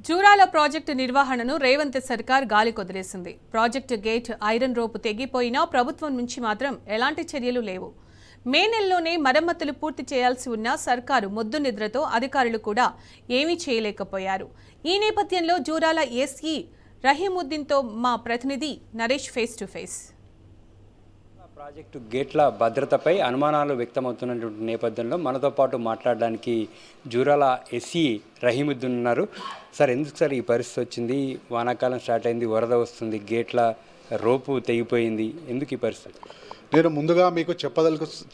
Jurala project నిర్వహణను రేవంత్ సర్కార్ గాలికొదిలేసింది. Project gate iron rope తెగిపోయినా ప్రభుత్వం నుంచి మాత్రం ఎలాంటి చర్యలు లేవు. మే నెలలోనే మరమ్మతులు పూర్తి చేయాల్సి ఉన్న సర్కారు మొద్దు నిద్రతో అధికారులు కూడా ఏమీ చేయలేకపోయారు. ఈ నేపథ్యంలో జూరాల ఎస్ఈ రహీముద్దీన్తో మా ప్రతినిధి Naresh face to face. Project గేట్ల భద్రతపై అనుమానాలు వ్యక్తమవుతున్నటువంటి నేపథ్యంలో మనతో పాటు మాట్లాడడానికి జూరాల ఎస్ఈ రహీముద్దీన్ ఉన్నారు. సార్, ఎందుకు సార్ ఈ పరిస్థితి వచ్చింది? వానాకాలం స్టార్ట్ అయింది, వరద వస్తుంది, గేట్ల రోపు తెగిపోయింది, ఎందుకు ఈ పరిస్థితి? నేను ముందుగా మీకు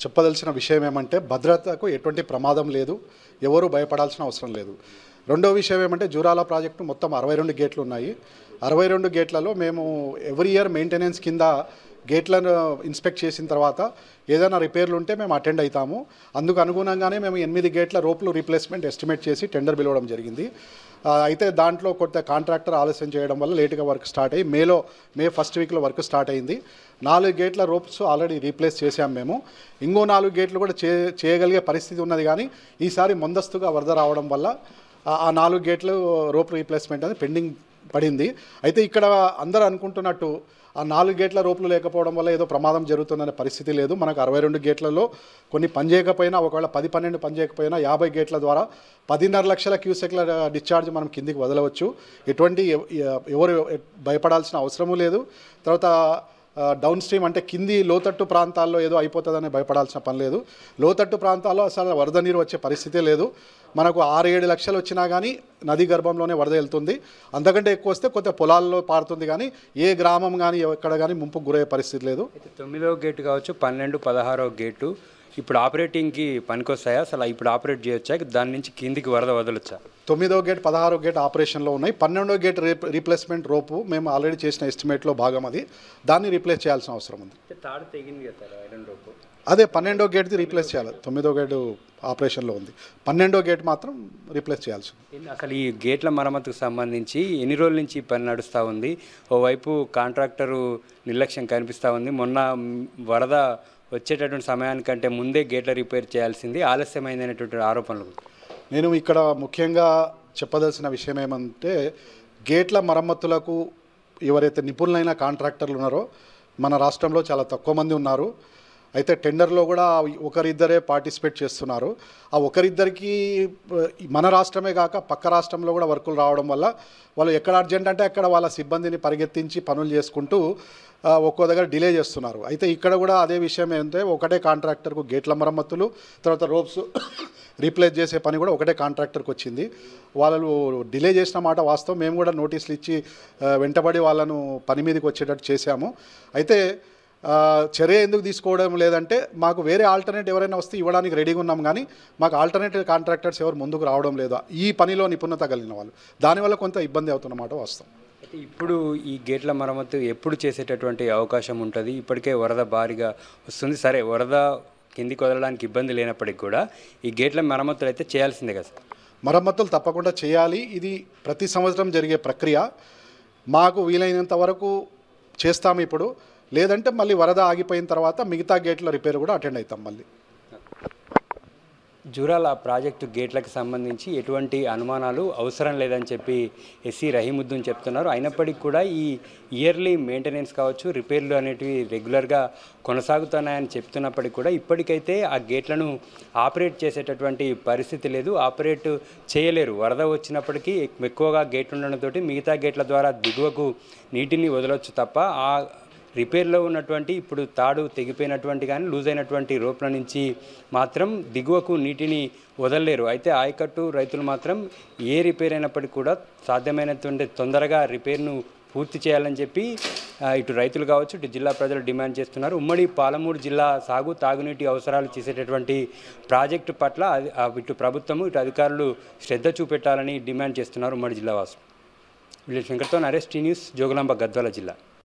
చెప్పదలసిన విషయం ఏమంటే, భద్రతకు ఎటువంటి ప్రమాదం లేదు, ఎవరు భయపడాల్సిన అవసరం లేదు. రెండో విషయం ఏమంటే, జూరాల ప్రాజెక్టు మొత్తం 62 గేట్లు ఉన్నాయి. 62 గేట్లలో మేము ఎవ్రీ ఇయర్ మెయింటెనెన్స్ కింద గేట్లను ఇన్స్పెక్ట్ చేసిన తర్వాత ఏదైనా రిపేర్లు ఉంటే మేము అటెండ్ అవుతాము. అందుకు అనుగుణంగానే మేము 8 గేట్ల రోపులు రీప్లేస్మెంట్ ఎస్టిమేట్ చేసి టెండర్ పిలవడం జరిగింది. అయితే దాంట్లో కొంత కాంట్రాక్టర్ ఆలస్యం చేయడం వల్ల లేటుగా వర్క్ స్టార్ట్ అయ్యి మే ఫస్ట్ వీక్లో వర్క్ స్టార్ట్ అయింది. 4 గేట్ల రోప్స్ ఆల్రెడీ రీప్లేస్ చేసాం మేము. ఇంకో 4 గేట్లు కూడా చేయగలిగే పరిస్థితి ఉన్నది. కానీ ఈసారి ముందస్తుగా వరద రావడం వల్ల ఆ 4 గేట్లు రోప్ రీప్లేస్మెంట్ అనేది పెండింగ్ పడింది. అయితే ఇక్కడ అందరూ అనుకుంటున్నట్టు ఆ 4 గేట్ల రోపులు లేకపోవడం వల్ల ఏదో ప్రమాదం జరుగుతుందనే పరిస్థితి లేదు. మనకు 62 గేట్లలో కొన్ని పనిచేయకపోయినా, ఒకవేళ 10-12 పనిచేయకపోయినా 50 గేట్ల ద్వారా 10.5 లక్షల క్యూసెక్ల డిశ్చార్జ్ మనం కిందికి వదలవచ్చు. ఎటువంటి ఎవరు భయపడాల్సిన అవసరము లేదు. తర్వాత డౌన్ స్ట్రీమ్ అంటే కింది లోతట్టు ప్రాంతాల్లో ఏదో అయిపోతుందని భయపడాల్సిన పని లేదు. లోతట్టు ప్రాంతాల్లో అసలు వరద నీరు వచ్చే పరిస్థితే లేదు. మనకు 6-7 లక్షలు వచ్చినా కానీ నది గర్భంలోనే వరద వెళ్తుంది. అంతకంటే ఎక్కువ వస్తే కొత్త పొలాల్లో పారుతుంది. కానీ ఏ గ్రామం కానీ ఎక్కడ కానీ ముంపుకు గురయ్యే పరిస్థితి లేదు. 9వ గేటు కావచ్చు, 12, 16వ గేటు ఇప్పుడు ఆపరేటింగ్కి పనికొస్తాయా? అసలు ఇప్పుడు ఆపరేట్ చేయొచ్చా? దాని నుంచి కిందికి వరద వదలొచ్చా? 9వ గేట్, 16వ గేట్ ఆపరేషన్లో ఉన్నాయి. 12వ గేట్ రీప్లేస్మెంట్ రోపు మేము ఆల్రెడీ చేసిన ఎస్టిమేట్లో భాగం అది. దాన్ని రీప్లేస్ చేయాల్సిన అవసరం ఉంది. తాడు తెగింది కదా సార్ ఐరన్ రోపు. అదే 12వ గేట్ది రీప్లేస్ చేయాలి. 9వ గేటు ఆపరేషన్లో ఉంది. 12వ గేట్ మాత్రం రీప్లేస్ చేయాల్సి ఉంది. అసలు ఈ గేట్ల మరమ్మతుకు సంబంధించి ఎన్ని రోజుల నుంచి పని నడుస్తూ ఉంది? ఓవైపు కాంట్రాక్టరు నిర్లక్ష్యం కనిపిస్తూ ఉంది. మొన్న వరద వచ్చేటటువంటి సమయానికంటే ముందే గేట్ల రిపేర్ చేయాల్సింది, ఆలస్యమైనటువంటి ఆరోపణలు. నేను ఇక్కడ ముఖ్యంగా చెప్పదలసిన విషయం ఏమంటే, గేట్ల మరమ్మతులకు ఎవరైతే నిపుణులైన కాంట్రాక్టర్లు ఉన్నారో మన రాష్ట్రంలో చాలా తక్కువ మంది ఉన్నారు. అయితే టెండర్లో కూడా ఒకరిద్దరే పార్టిసిపేట్ చేస్తున్నారు. ఆ ఒకరిద్దరికి మన రాష్ట్రమే కాక పక్క రాష్ట్రంలో కూడా వర్కులు రావడం వల్ల వాళ్ళు ఎక్కడ అర్జెంట్ అంటే అక్కడ వాళ్ళ సిబ్బందిని పరిగెత్తించి పనులు చేసుకుంటూ ఒక్కో దగ్గర డిలే చేస్తున్నారు. అయితే ఇక్కడ కూడా అదే విషయం ఏంటంటే, ఒకటే కాంట్రాక్టర్కు గేట్ల మరమ్మతులు, తర్వాత రోప్స్ రీప్లేస్ చేసే పని కూడా ఒకటే కాంట్రాక్టర్కి వచ్చింది. వాళ్ళు డిలే చేసిన మాట వాస్తవం. మేము కూడా నోటీసులు ఇచ్చి వెంటబడి వాళ్ళను పని మీదకి వచ్చేటట్టు చేశాము. అయితే చర్య ఎందుకు తీసుకోవడం లేదంటే, మాకు వేరే ఆల్టర్నేట్ ఎవరైనా వస్తే ఇవ్వడానికి రెడీగా ఉన్నాం. కానీ మాకు ఆల్టర్నేటివ్ కాంట్రాక్టర్స్ ఎవరు ముందుకు రావడం లేదు, ఈ పనిలో నిపుణత కలిగిన వాళ్ళు. దానివల్ల కొంత ఇబ్బంది అవుతున్నమాట వాస్తవం. అయితే ఇప్పుడు ఈ గేట్ల మరమ్మతు ఎప్పుడు చేసేటటువంటి అవకాశం ఉంటుంది? ఇప్పటికే వరద భారీగా వస్తుంది. సరే, వరద కిందికి వదలడానికి ఇబ్బంది లేనప్పటికీ కూడా ఈ గేట్ల మరమ్మతులు అయితే చేయాల్సిందే కదా సార్? మరమ్మతులు తప్పకుండా చేయాలి. ఇది ప్రతి సంవత్సరం జరిగే ప్రక్రియ. మాకు వీలైనంత వరకు చేస్తాము ఇప్పుడు. లేదంటే మళ్ళీ వరద ఆగిపోయిన తర్వాత మిగతా గేట్ల రిపేర్ కూడా అటెండ్ అవుతాం మళ్ళీ. జూరాల ప్రాజెక్టు గేట్లకు సంబంధించి ఎటువంటి అనుమానాలు అవసరం లేదని చెప్పి ఎస్సీ రహీముద్దీన్ చెప్తున్నారు. అయినప్పటికీ కూడా ఈ ఇయర్లీ మెయింటెనెన్స్ కావచ్చు, రిపేర్లు అనేటివి రెగ్యులర్గా కొనసాగుతున్నాయని చెప్తున్నప్పటికీ కూడా ఇప్పటికైతే ఆ గేట్లను ఆపరేట్ చేసేటటువంటి పరిస్థితి లేదు, ఆపరేట్ చేయలేరు. వరద వచ్చినప్పటికీ ఎక్కువగా గేట్లు ఉండడంతో మిగతా గేట్ల ద్వారా దిగువకు నీటిని వదలవచ్చు తప్ప ఆ రిపేర్లో ఉన్నటువంటి ఇప్పుడు తాడు తెగిపోయినటువంటి కానీ లూజ్ అయినటువంటి రోప్ల నుంచి మాత్రం దిగువకు నీటిని వదలలేరు. అయితే ఆయకట్టు రైతులు మాత్రం ఏ రిపేర్ అయినప్పటికీ కూడా సాధ్యమైనటువంటి తొందరగా రిపేర్ను పూర్తి చేయాలని చెప్పి ఇటు రైతులు కావచ్చు, ఇటు జిల్లా ప్రజలు డిమాండ్ చేస్తున్నారు. ఉమ్మడి పాలమూరు జిల్లా తాగునీటి అవసరాలు చేసేటటువంటి ప్రాజెక్టు పట్ల ఇటు ప్రభుత్వము, ఇటు అధికారులు శ్రద్ధ చూపెట్టాలని డిమాండ్ చేస్తున్నారు ఉమ్మడి జిల్లా వాసులు. విలేజ్ వెంకటతో నరేష్, టీ న్యూస్, జోగులాంబ, గద్వాల జిల్లా.